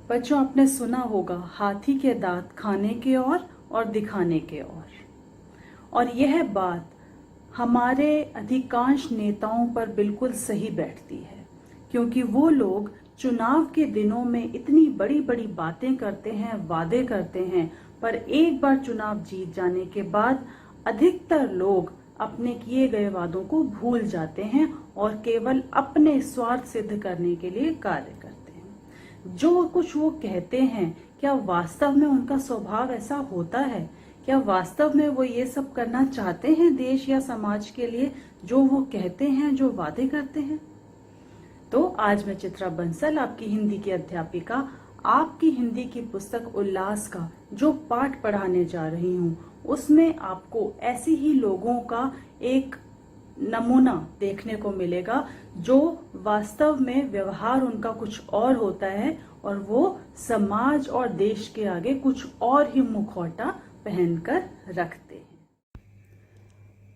बच्चों, आपने सुना होगा हाथी के दांत खाने के और दिखाने के और यह बात हमारे अधिकांश नेताओं पर बिल्कुल सही बैठती है, क्योंकि वो लोग चुनाव के दिनों में इतनी बड़ी बड़ी बातें करते हैं, वादे करते हैं, पर एक बार चुनाव जीत जाने के बाद अधिकतर लोग अपने किए गए वादों को भूल जाते हैं और केवल अपने स्वार्थ सिद्ध करने के लिए कार्य करते हैं। जो कुछ वो कहते हैं, क्या वास्तव में उनका स्वभाव ऐसा होता है? क्या वास्तव में वो ये सब करना चाहते हैं देश या समाज के लिए, जो वो कहते हैं, जो वादे करते हैं? तो आज मैं चित्रा बंसल, आपकी हिंदी की अध्यापिका, आपकी हिंदी की पुस्तक उल्लास का जो पाठ पढ़ाने जा रही हूँ, उसमें आपको ऐसे ही लोगों का एक नमूना देखने को मिलेगा जो वास्तव में व्यवहार उनका कुछ और होता है और वो समाज और देश के आगे कुछ और ही मुखौटा पहनकर रखते हैं।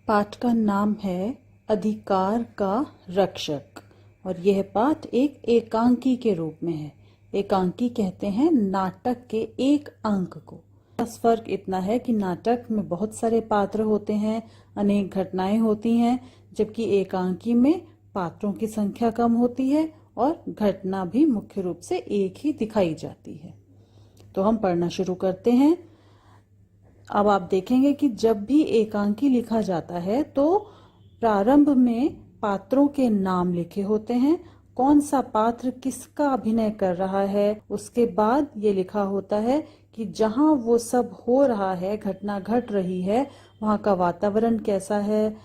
पाठ का नाम है अधिकार का रक्षक और यह पाठ एक एकांकी के रूप में है। एकांकी कहते हैं नाटक के एक अंक को। बस फर्क इतना है कि नाटक में बहुत सारे पात्र होते हैं, अनेक घटनाएं होती हैं, जबकि एकांकी में पात्रों की संख्या कम होती है और घटना भी मुख्य रूप से एक ही दिखाई जाती है। तो हम पढ़ना शुरू करते हैं। अब आप देखेंगे कि जब भी एकांकी लिखा जाता है तो प्रारंभ में पात्रों के नाम लिखे होते हैं, कौन सा पात्र किसका अभिनय कर रहा है। उसके बाद ये लिखा होता है कि जहां वो सब हो रहा है, घटना घट रही है, वहां का वातावरण कैसा है,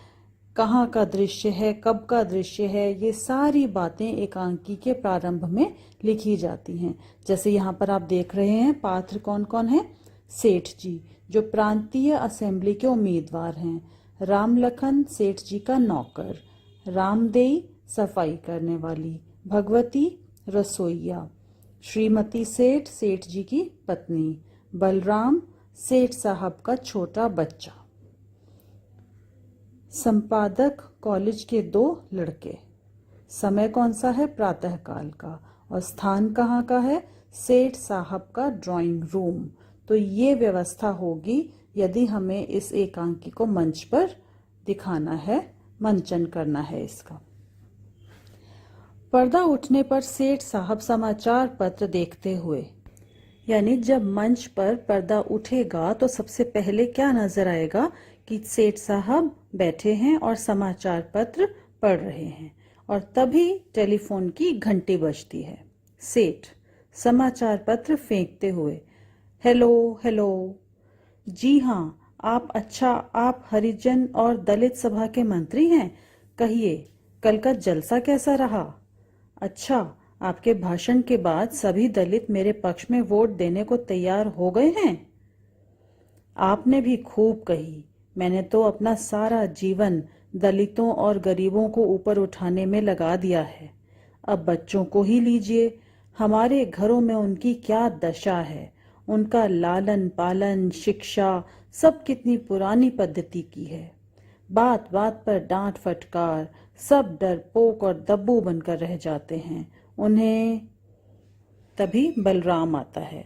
कहाँ का दृश्य है, कब का दृश्य है, ये सारी बातें एकांकी के प्रारंभ में लिखी जाती हैं। जैसे यहाँ पर आप देख रहे हैं पात्र कौन कौन है। सेठ जी जो प्रांतीय असेंबली के उम्मीदवार हैं, राम लखन सेठ जी का नौकर, रामदेई सफाई करने वाली, भगवती रसोइया, श्रीमती सेठ सेठ जी की पत्नी, बलराम सेठ साहब का छोटा बच्चा, संपादक कॉलेज के 2 लड़के। समय कौन सा है? प्रातःकाल का। और स्थान कहाँ का है? सेठ साहब का ड्राइंग रूम। तो ये व्यवस्था होगी यदि हमें इस एकांकी को मंच पर दिखाना है, मंचन करना है इसका। पर्दा उठने पर सेठ साहब समाचार पत्र देखते हुए, यानी जब मंच पर पर्दा उठेगा तो सबसे पहले क्या नजर आएगा कि सेठ साहब बैठे हैं और समाचार पत्र पढ़ रहे हैं, और तभी टेलीफोन की घंटी बजती है। सेठ समाचार पत्र फेंकते हुए, हेलो हेलो। जी हाँ, आप हरिजन और दलित सभा के मंत्री हैं। कहिए, कल का जलसा कैसा रहा? अच्छा, आपके भाषण के बाद सभी दलित मेरे पक्ष में वोट देने को तैयार हो गए हैं। आपने भी खूब कही। मैंने तो अपना सारा जीवन दलितों और गरीबों को ऊपर उठाने में लगा दिया है। अब बच्चों को ही लीजिए, हमारे घरों में उनकी क्या दशा है। उनका लालन पालन, शिक्षा सब कितनी पुरानी पद्धति की है। बात बात पर डांट फटकार, सब डरपोक और दब्बू बनकर रह जाते हैं। उन्हें तभी बलराम आता है।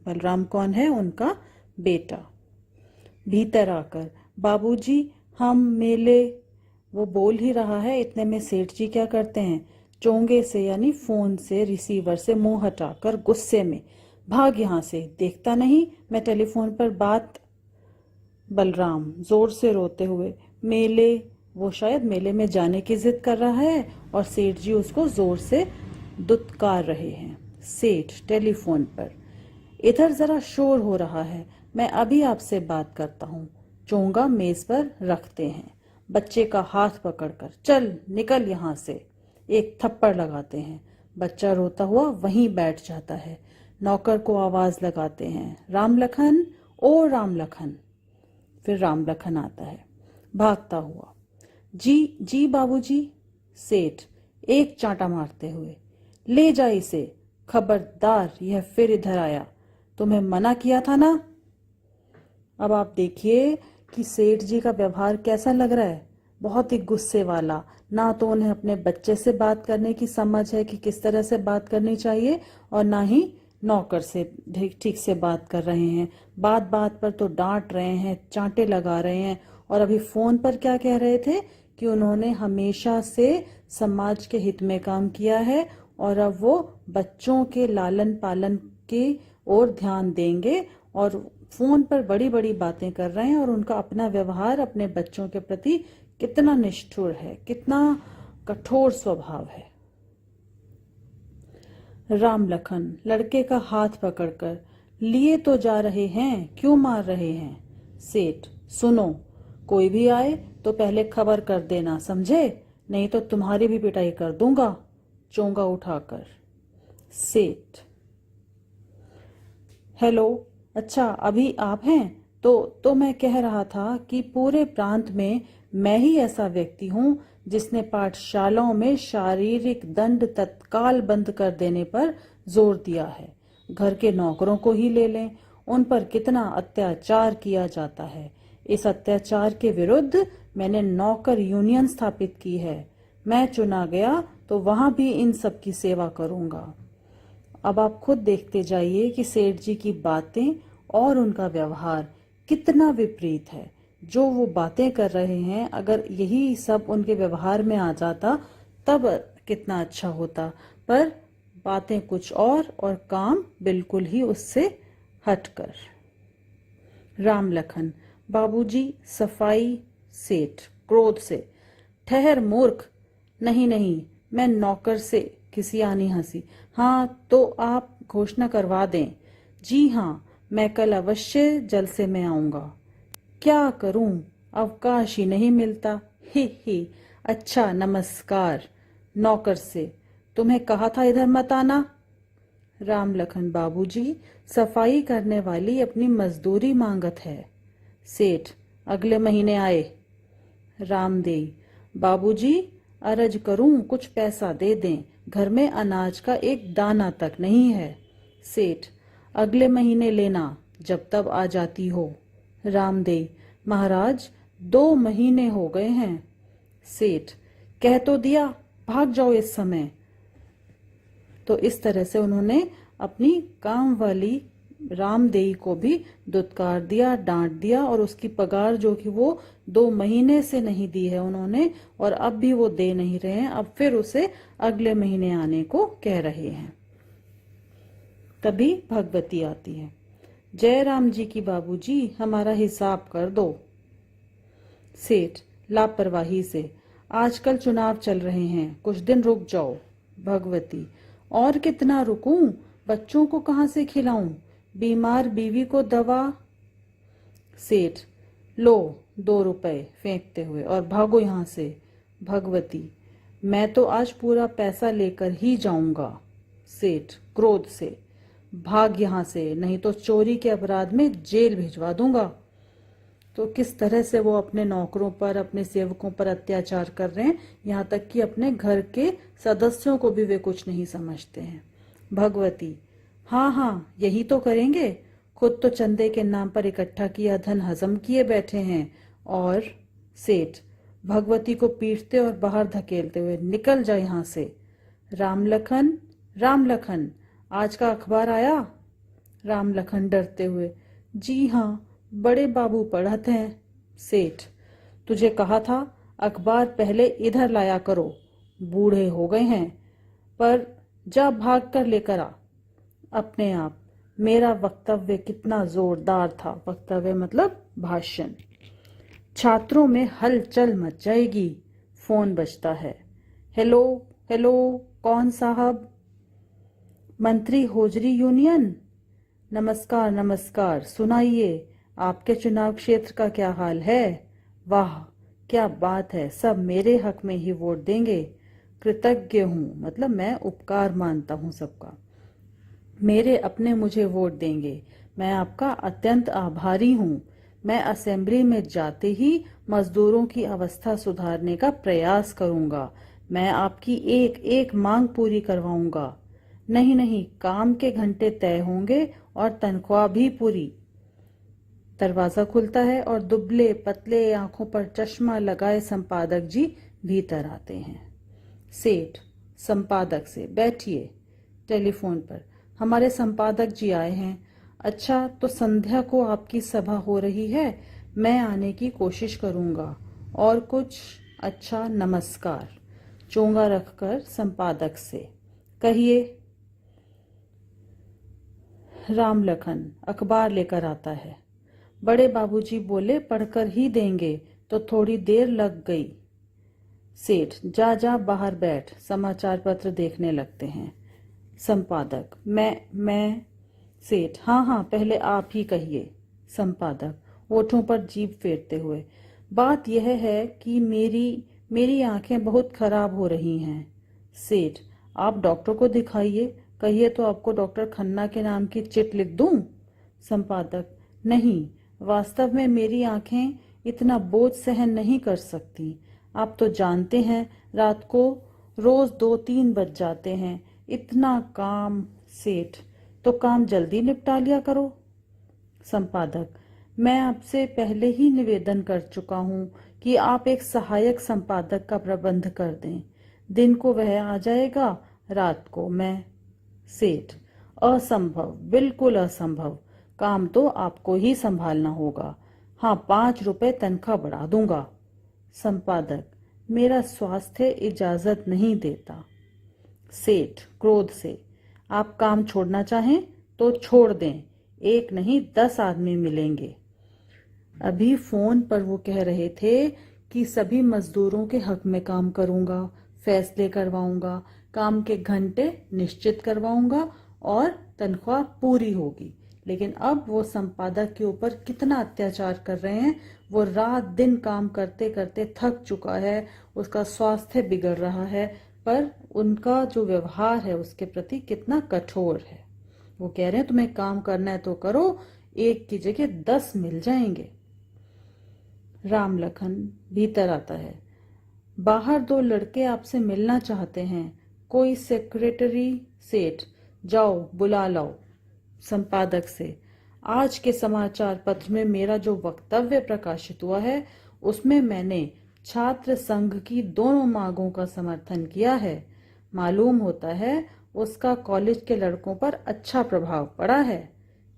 बलराम कौन है? उनका बेटा। भीतर आकर, बाबूजी हम मेले। वो बोल ही रहा है, इतने में सेठ जी क्या करते हैं? चोंगे से यानी फोन से रिसीवर से मुंह हटाकर गुस्से में, भाग यहाँ से, देखता नहीं मैं टेलीफोन पर बात। बलराम जोर से रोते हुए, मेले। वो शायद मेले में जाने की जिद कर रहा है और सेठ जी उसको जोर से दुत्कार रहे हैं। सेठ टेलीफोन पर, इधर जरा शोर हो रहा है, मैं अभी आपसे बात करता हूँ। चोंगा मेज पर रखते हैं, बच्चे का हाथ पकड़कर, चल निकल यहाँ से, एक थप्पड़ लगाते हैं। बच्चा रोता हुआ वहीं बैठ जाता है। नौकर को आवाज लगाते हैं, राम लखन, ओ राम लखन। फिर राम लखन आता है भागता हुआ। जी जी बाबूजी। सेठ एक चांटा मारते हुए, ले जा इसे, खबरदार यह फिर इधर आया, तुम्हें मना किया था ना। अब आप देखिए कि सेठ जी का व्यवहार कैसा लग रहा है, बहुत ही गुस्से वाला। ना तो उन्हें अपने बच्चे से बात करने की समझ है कि किस तरह से बात करनी चाहिए, और ना ही नौकर से ठीक से बात कर रहे हैं, बात बात पर तो डांट रहे हैं, चांटे लगा रहे हैं, और अभी फोन पर क्या कह रहे थे कि उन्होंने हमेशा से समाज के हित में काम किया है और अब वो बच्चों के लालन पालन की ओर ध्यान देंगे, और फोन पर बड़ी बड़ी बातें कर रहे हैं। और उनका अपना व्यवहार अपने बच्चों के प्रति कितना निष्ठुर है, कितना कठोर स्वभाव है। राम लखन लड़के का हाथ पकड़कर, लिए तो जा रहे हैं, क्यों मार रहे हैं? सेठ, सुनो, कोई भी आए तो पहले खबर कर देना, समझे? नहीं तो तुम्हारी भी पिटाई कर दूंगा, चोंगा उठाकर। सेठ, हेलो, अच्छा अभी आप हैं? तो मैं कह रहा था कि पूरे प्रांत में मैं ही ऐसा व्यक्ति हूं जिसने पाठशालाओं में शारीरिक दंड तत्काल बंद कर देने पर जोर दिया है। घर के नौकरों को ही ले लें, उन पर कितना अत्याचार किया जाता है। इस अत्याचार के विरुद्ध मैंने नौकर यूनियन स्थापित की है। मैं चुना गया तो वहां भी इन सब की सेवा करूंगा। अब आप खुद देखते जाइए कि सेठ जी की बातें और उनका व्यवहार कितना विपरीत है। जो वो बातें कर रहे हैं, अगर यही सब उनके व्यवहार में आ जाता तब कितना अच्छा होता, पर बातें कुछ और काम बिल्कुल ही उससे हटकर। राम लखन, बाबूजी सफाई। सेठ क्रोध से, ठहर मूर्ख, नहीं नहीं, मैं नौकर से किसी आनी हंसी। हाँ तो आप घोषणा करवा दें। जी हाँ, मैं कल अवश्य जलसे में आऊंगा। क्या करूं, अवकाश ही नहीं मिलता। ही, अच्छा नमस्कार। नौकर से, तुम्हें कहा था इधर मत आना। राम लखन, बाबूजी सफाई करने वाली अपनी मजदूरी मांगत है। सेठ, अगले महीने आए। रामदेव, बाबूजी अर्ज करूं कुछ पैसा दे दें, घर में अनाज का एक दाना तक नहीं है। सेठ, अगले महीने लेना, जब तब आ जाती हो। रामदेव, महाराज 2 महीने हो गए हैं। सेठ, कह तो दिया, भाग जाओ इस समय। तो इस तरह से उन्होंने अपनी काम वाली रामदेई को भी दुत्कार दिया, डांट दिया, और उसकी पगार जो कि वो 2 महीने से नहीं दी है उन्होंने, और अब भी वो दे नहीं रहे हैं, अब फिर उसे अगले महीने आने को कह रहे हैं। तभी भगवती आती है। जय राम जी की बाबूजी, हमारा हिसाब कर दो। सेठ लापरवाही से, आजकल चुनाव चल रहे हैं, कुछ दिन रुक जाओ। भगवती, और कितना रुकूं, बच्चों को कहां से खिलाऊं, बीमार बीवी को दवा। सेठ, लो 2 रुपए फेंकते हुए और भागो यहां से। भगवती, मैं तो आज पूरा पैसा लेकर ही जाऊंगा। सेठ क्रोध से, भाग यहां से, नहीं तो चोरी के अपराध में जेल भिजवा दूंगा। तो किस तरह से वो अपने नौकरों पर, अपने सेवकों पर अत्याचार कर रहे हैं, यहाँ तक कि अपने घर के सदस्यों को भी वे कुछ नहीं समझते हैं। भगवती, हाँ यही तो करेंगे, खुद तो चंदे के नाम पर इकट्ठा किया धन हजम किए बैठे हैं। और सेठ भगवती को पीटते और बाहर धकेलते हुए, निकल जा यहाँ से। राम लखन, आज का अखबार आया? राम लखन डरते हुए, जी हाँ, बड़े बाबू पढ़त हैं। सेठ, तुझे कहा था अखबार पहले इधर लाया करो, बूढ़े हो गए हैं, पर जा भाग कर लेकर आ। अपने आप, मेरा वक्तव्य कितना जोरदार था। वक्तव्य मतलब भाषण। छात्रों में हलचल मच जाएगी। फोन बजता है। हेलो, कौन साहब? मंत्री होजरी यूनियन। नमस्कार, सुनाइए, आपके चुनाव क्षेत्र का क्या हाल है? वाह, क्या बात है, सब मेरे हक में ही वोट देंगे। कृतज्ञ हूँ, मतलब मैं उपकार मानता हूँ सबका। मेरे अपने मुझे वोट देंगे, मैं आपका अत्यंत आभारी हूँ। मैं असेंबली में जाते ही मजदूरों की अवस्था सुधारने का प्रयास करूंगा। मैं आपकी एक एक मांग पूरी करवाऊंगा। नहीं, काम के घंटे तय होंगे और तनख्वाह भी पूरी। दरवाजा खुलता है और दुबले पतले आंखों पर चश्मा लगाए संपादक जी भीतर आते हैं। सेठ संपादक से, बैठिए। टेलीफोन पर, हमारे संपादक जी आए हैं। अच्छा, तो संध्या को आपकी सभा हो रही है, मैं आने की कोशिश करूंगा। और कुछ? अच्छा, नमस्कार। चोंगा रखकर संपादक से, कहिए। राम लखन अखबार लेकर आता है। बड़े बाबूजी बोले पढ़कर ही देंगे, तो थोड़ी देर लग गई। सेठ, जा जा बाहर बैठ, समाचार पत्र देखने लगते हैं। संपादक, मैं। सेठ, हाँ हाँ, पहले आप ही कहिए। संपादक, होठों पर जीभ फेरते हुए, बात यह है कि मेरी आंखें बहुत खराब हो रही हैं। सेठ, आप डॉक्टर को दिखाइए, कहिए तो आपको डॉक्टर खन्ना के नाम की चिट लिख दूं? संपादक, नहीं, वास्तव में मेरी आंखें इतना बोझ सहन नहीं कर सकती। आप तो जानते हैं, रात को रोज 2-3 बज जाते हैं, इतना काम। सेठ, तो काम जल्दी निपटा लिया करो। संपादक, मैं आपसे पहले ही निवेदन कर चुका हूं कि आप एक सहायक संपादक का प्रबंध कर दें। दिन को वह आ जाएगा, रात को मैं। सेठ, असंभव, बिल्कुल असंभव। काम तो आपको ही संभालना होगा। हाँ, 5 रुपए तनख्वाह बढ़ा दूंगा। संपादक, मेरा स्वास्थ्य इजाजत नहीं देता। सेठ क्रोध से, आप काम छोड़ना चाहें तो छोड़ दें, 1 नहीं 10 आदमी मिलेंगे। अभी फोन पर वो कह रहे थे कि सभी मजदूरों के हक में काम करूंगा, फैसले करवाऊंगा, काम के घंटे निश्चित करवाऊंगा और तनख्वाह पूरी होगी। लेकिन अब वो संपादक के ऊपर कितना अत्याचार कर रहे हैं। वो रात दिन काम करते करते थक चुका है, उसका स्वास्थ्य बिगड़ रहा है, पर उनका जो व्यवहार है उसके प्रति कितना कठोर है। वो कह रहे हैं तुम्हें काम करना है तो करो, 1 की जगह 10 मिल जाएंगे। राम लखन भीतर आता है। बाहर 2 लड़के आपसे मिलना चाहते हैं, कोई सेक्रेटरी। सेठ, जाओ बुला लाओ। संपादक से, आज के समाचार पत्र में मेरा जो वक्तव्य प्रकाशित हुआ है उसमें मैंने छात्र संघ की दोनों मांगों का समर्थन किया है। मालूम होता है उसका कॉलेज के लड़कों पर अच्छा प्रभाव पड़ा है।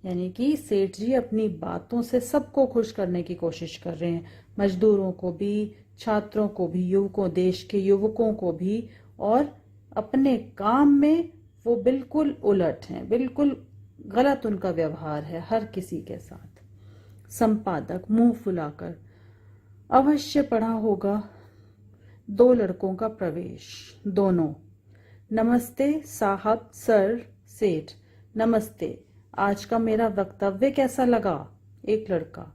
यानी कि सेठ जी अपनी बातों से सबको खुश करने की कोशिश कर रहे हैं, मजदूरों को भी, छात्रों को भी, युवकों, देश के युवकों को भी। और अपने काम में वो बिल्कुल उलट हैं, बिल्कुल गलत उनका व्यवहार है हर किसी के साथ। संपादक मुंह फुलाकर, अवश्य पढ़ा होगा। 2 लड़कों का प्रवेश। दोनों, नमस्ते साहब, सर। सेठ, नमस्ते, आज का मेरा वक्तव्य कैसा लगा? एक लड़का,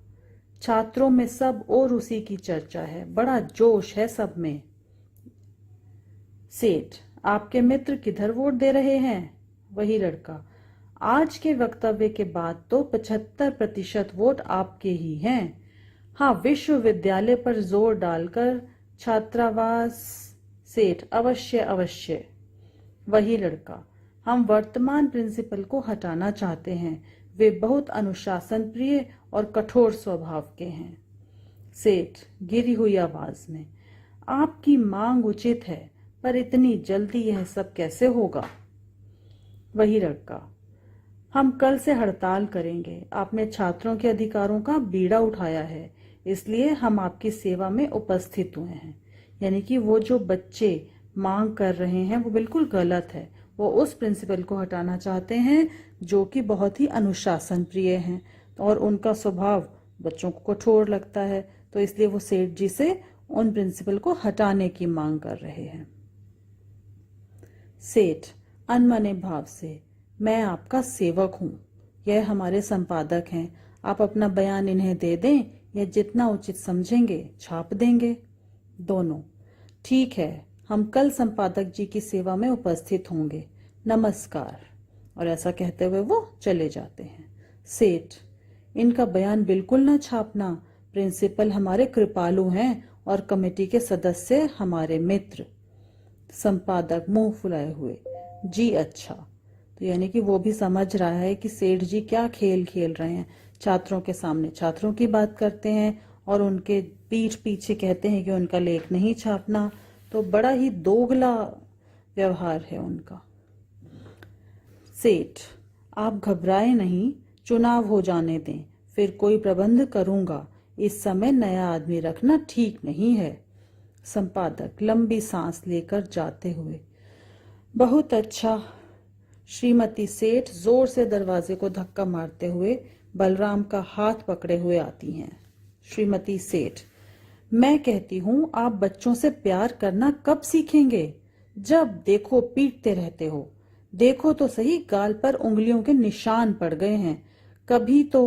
छात्रों में सब और उसी की चर्चा है, बड़ा जोश है सब में। सेठ, आपके मित्र किधर वोट दे रहे हैं? वही लड़का, आज के वक्तव्य के बाद तो 75% वोट आपके ही हैं। हाँ, विश्वविद्यालय पर जोर डालकर छात्रावास। सेठ, अवश्य अवश्य। वही लड़का, हम वर्तमान प्रिंसिपल को हटाना चाहते हैं, वे बहुत अनुशासन प्रिय और कठोर स्वभाव के हैं। सेठ गिरी हुई आवाज में, आपकी मांग उचित है, पर इतनी जल्दी यह सब कैसे होगा? वही लड़का, हम कल से हड़ताल करेंगे। आपने छात्रों के अधिकारों का बीड़ा उठाया है, इसलिए हम आपकी सेवा में उपस्थित हुए हैं। यानी कि वो जो बच्चे मांग कर रहे हैं वो बिल्कुल गलत है। वो उस प्रिंसिपल को हटाना चाहते हैं जो कि बहुत ही अनुशासन प्रिय हैं और उनका स्वभाव बच्चों को कठोर लगता है, तो इसलिए वो सेठ जी से उन प्रिंसिपल को हटाने की मांग कर रहे हैं। सेठ अनमने भाव से, मैं आपका सेवक हूं, यह हमारे संपादक हैं, आप अपना बयान इन्हें दे दें, यह जितना उचित समझेंगे छाप देंगे। दोनों, ठीक है, हम कल संपादक जी की सेवा में उपस्थित होंगे, नमस्कार। और ऐसा कहते हुए वो चले जाते हैं। सेठ, इनका बयान बिल्कुल ना छापना, प्रिंसिपल हमारे कृपालु हैं और कमेटी के सदस्य हमारे मित्र। संपादक मुंह फुलाए हुए, जी अच्छा। तो यानी कि वो भी समझ रहा है कि सेठ जी क्या खेल खेल रहे हैं। छात्रों के सामने छात्रों की बात करते हैं और उनके पीठ पीछे कहते हैं कि उनका लेख नहीं छापना, तो बड़ा ही दोगला व्यवहार है उनका। सेठ, आप घबराए नहीं, चुनाव हो जाने दें, फिर कोई प्रबंध करूंगा। इस समय नया आदमी रखना ठीक नहीं है। संपादक लंबी सांस लेकर जाते हुए, बहुत अच्छा। श्रीमती सेठ जोर से दरवाजे को धक्का मारते हुए बलराम का हाथ पकड़े हुए आती हैं। श्रीमती सेठ, मैं कहती हूँ आप बच्चों से प्यार करना कब सीखेंगे? जब देखो पीटते रहते हो। देखो तो सही, गाल पर उंगलियों के निशान पड़ गए हैं। कभी तो।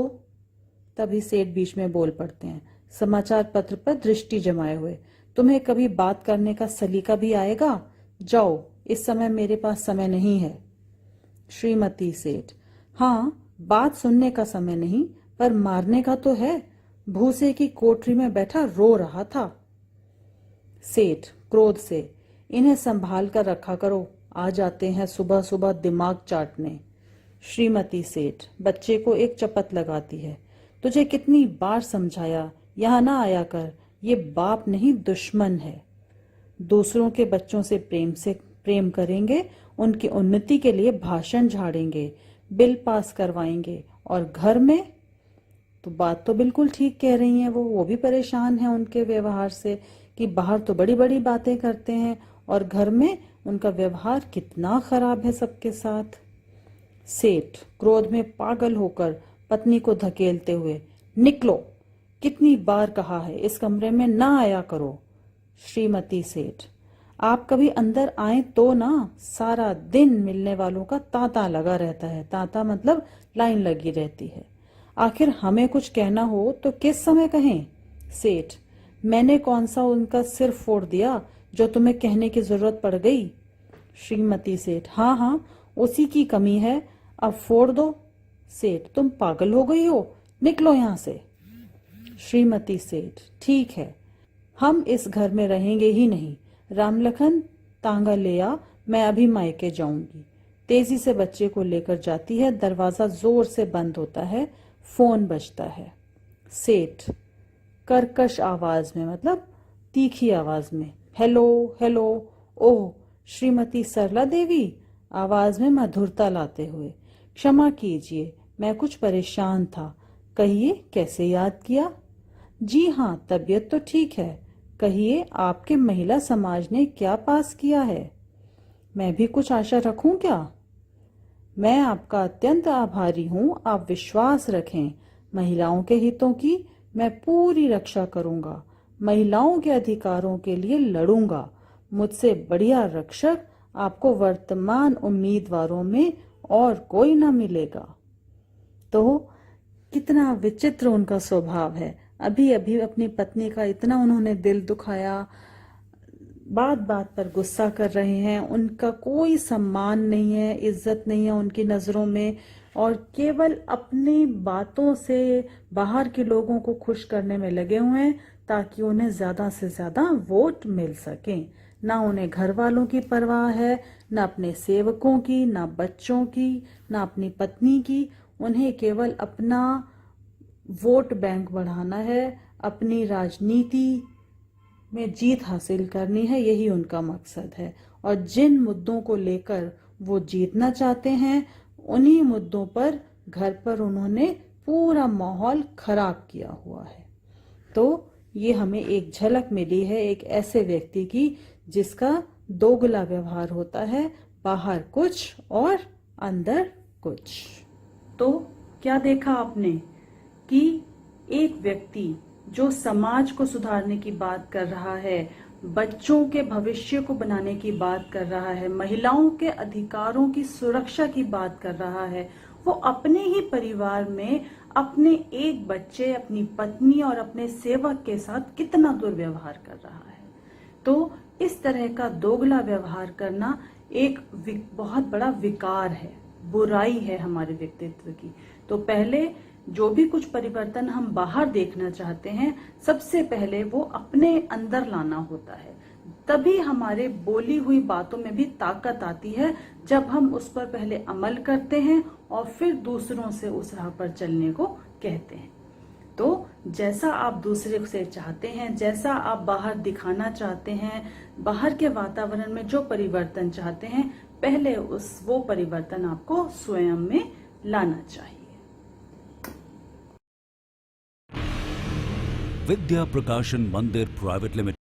तभी सेठ बीच में बोल पड़ते हैं, समाचार पत्र पर दृष्टि जमाए हुए, तुम्हें कभी बात करने का सलीका भी आएगा? जाओ, इस समय मेरे पास समय नहीं है। श्रीमती सेठ, हाँ, बात सुनने का समय नहीं, पर मारने का तो है। भूसे की कोठरी में बैठा रो रहा था। सेठ क्रोध से, इन्हें संभाल कर रखा करो, आ जाते हैं सुबह सुबह दिमाग चाटने। श्रीमती सेठ बच्चे को एक चपत लगाती है, तुझे कितनी बार समझाया, यहाँ ना आया कर, ये बाप नहीं दुश्मन है। दूसरों के बच्चों से प्रेम करेंगे, उनकी उन्नति के लिए भाषण झाड़ेंगे, बिल पास करवाएंगे, और घर में तो बात तो बिल्कुल ठीक कह रही हैं वो भी परेशान है उनके व्यवहार से कि बाहर तो बड़ी बड़ी बातें करते हैं और घर में उनका व्यवहार कितना खराब है सबके साथ। सेठ क्रोध में पागल होकर पत्नी को धकेलते हुए, निकलो, कितनी बार कहा है इस कमरे में ना आया करो। श्रीमती सेठ, आप कभी अंदर आए तो ना, सारा दिन मिलने वालों का तांता लगा रहता है। तांता मतलब लाइन लगी रहती है। आखिर हमें कुछ कहना हो तो किस समय कहें? सेठ, मैंने कौन सा उनका सिर फोड़ दिया जो तुम्हें कहने की जरूरत पड़ गई? श्रीमती सेठ, हाँ हाँ, उसी की कमी है, अब फोड़ दो। सेठ, तुम पागल हो गई हो, निकलो यहाँ से। श्रीमती सेठ, ठीक है, हम इस घर में रहेंगे ही नहीं। रामलखन, तांगा ले आ, मैं अभी मायके जाऊंगी। तेजी से बच्चे को लेकर जाती है। दरवाजा जोर से बंद होता है। फोन बजता है। सेठ कर्कश आवाज में, मतलब तीखी आवाज में, हेलो हेलो। ओह, श्रीमती सरला देवी, आवाज में मधुरता लाते हुए, क्षमा कीजिए, मैं कुछ परेशान था। कहिए, कैसे याद किया? जी हाँ, तबीयत तो ठीक है। कहिए, आपके महिला समाज ने क्या पास किया है? मैं भी कुछ आशा रखूं क्या? मैं आपका अत्यंत आभारी हूँ, आप विश्वास रखें। महिलाओं के हितों की मैं पूरी रक्षा करूंगा। महिलाओं के अधिकारों के लिए लड़ूंगा। मुझसे बढ़िया रक्षक आपको वर्तमान उम्मीदवारों में और कोई न मिलेगा। तो कितना विचित्र उनका स्वभाव है। अभी अभी अपनी पत्नी का इतना उन्होंने दिल दुखाया, बात बात पर गुस्सा कर रहे हैं, उनका कोई सम्मान नहीं है, इज्जत नहीं है उनकी नजरों में, और केवल अपनी बातों से बाहर के लोगों को खुश करने में लगे हुए हैं ताकि उन्हें ज्यादा से ज्यादा वोट मिल सकें। ना उन्हें घर वालों की परवाह है, ना अपने सेवकों की, ना बच्चों की, ना अपनी पत्नी की। उन्हें केवल अपना वोट बैंक बढ़ाना है, अपनी राजनीति में जीत हासिल करनी है, यही उनका मकसद है। और जिन मुद्दों को लेकर वो जीतना चाहते हैं, उन्हीं मुद्दों पर घर पर उन्होंने पूरा माहौल खराब किया हुआ है। तो ये हमें एक झलक मिली है एक ऐसे व्यक्ति की जिसका दोगला व्यवहार होता है, बाहर कुछ और अंदर कुछ। तो क्या देखा आपने कि एक व्यक्ति जो समाज को सुधारने की बात कर रहा है, बच्चों के भविष्य को बनाने की बात कर रहा है, महिलाओं के अधिकारों की सुरक्षा की बात कर रहा है, वो अपने ही परिवार में अपने एक बच्चे, अपनी पत्नी और अपने सेवक के साथ कितना दुर्व्यवहार कर रहा है। तो इस तरह का दोगला व्यवहार करना एक बहुत बड़ा विकार है, बुराई है हमारे व्यक्तित्व की। तो पहले जो भी कुछ परिवर्तन हम बाहर देखना चाहते हैं, सबसे पहले वो अपने अंदर लाना होता है। तभी हमारे बोली हुई बातों में भी ताकत आती है, जब हम उस पर पहले अमल करते हैं और फिर दूसरों से उस राह पर चलने को कहते हैं। तो जैसा आप दूसरे से चाहते हैं, जैसा आप बाहर दिखाना चाहते हैं, बाहर के वातावरण में जो परिवर्तन चाहते हैं, पहले वो परिवर्तन आपको स्वयं में लाना चाहिए। विद्या प्रकाशन मंदिर प्राइवेट लिमिटेड।